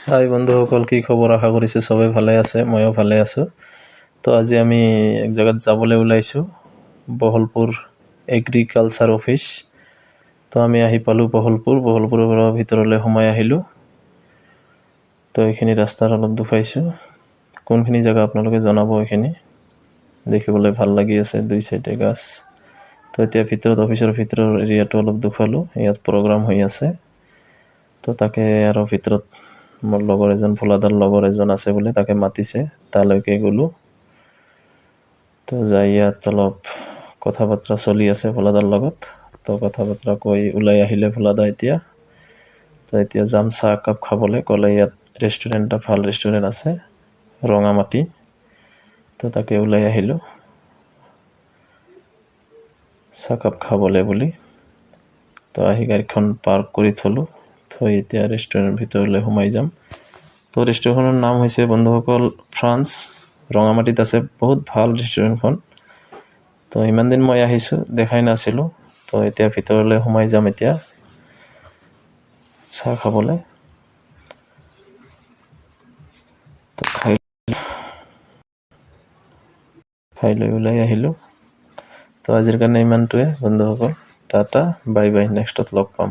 হাই বন্ধুসকল, কি খবৰ? আশা কৰিছোঁ চবেই ভালে আছে, ময়ো ভালে আছোঁ। তো আজি আমি এক জেগাত যাবলৈ ওলাইছোঁ, বহলপুৰ এগ্ৰিকালচাৰ অফিচ। তো আমি আহি পালোঁ বহলপুৰৰ পৰা ভিতৰলৈ সোমাই আহিলোঁ। তো এইখিনি ৰাস্তাত অলপ দুখাইছোঁ, কোনখিনি জেগা আপোনালোকে জনাব। এইখিনি দেখিবলৈ ভাল লাগি আছে, দুই চাইডে গাছ। তো এতিয়া অফিচৰ ভিতৰৰ এৰিয়াটো অলপ দুখালোঁ, ইয়াত প্ৰগ্ৰাম হৈ আছে। তো তাকে আৰু ভিতৰত মোৰ লগৰ এজন, ভোলাদাৰ লগৰ এজন আছে বোলে, তাকে মাতিছে, তালৈকে গ'লোঁ। তো যাই ইয়াত অলপ কথা বতৰা চলি আছে ভোলাদাৰ লগত। তো কথা বতৰা কৈ ওলাই আহিলে ভোলাদা এতিয়া। তো এতিয়া যাম চাহ একাপ খাবলৈ। ক'লে ইয়াত ৰেষ্টুৰেণ্ট এটা, ভাল ৰেষ্টুৰেণ্ট আছে, ৰঙামাটি। তো তাকে ওলাই আহিলোঁ চাহকাপ খাবলৈ বুলি। তো আহি গাড়ীখন পাৰ্ক কৰি থলোঁ, থৈ এতিয়া ৰেষ্টুৰেণ্টৰ ভিতৰলৈ সোমাই যাম। তো ৰেষ্টুৰেণ্টখনৰ নাম হৈছে বন্ধুসকল ফ্ৰান্স, ৰঙামাটিত আছে। বহুত ভাল ৰেষ্টুৰেণ্টখন। তো ইমান দিন মই আহিছোঁ, দেখাই নাছিলোঁ। তো এতিয়া ভিতৰলৈ সোমাই যাম এতিয়া চাহ খাবলৈ। তো খাই লৈ ওলাই আহিলোঁ। তো আজিৰ কাৰণে ইমানটোৱে বন্ধুসকল। টাটা, বাই বাই, নেক্সটত লগ পাম।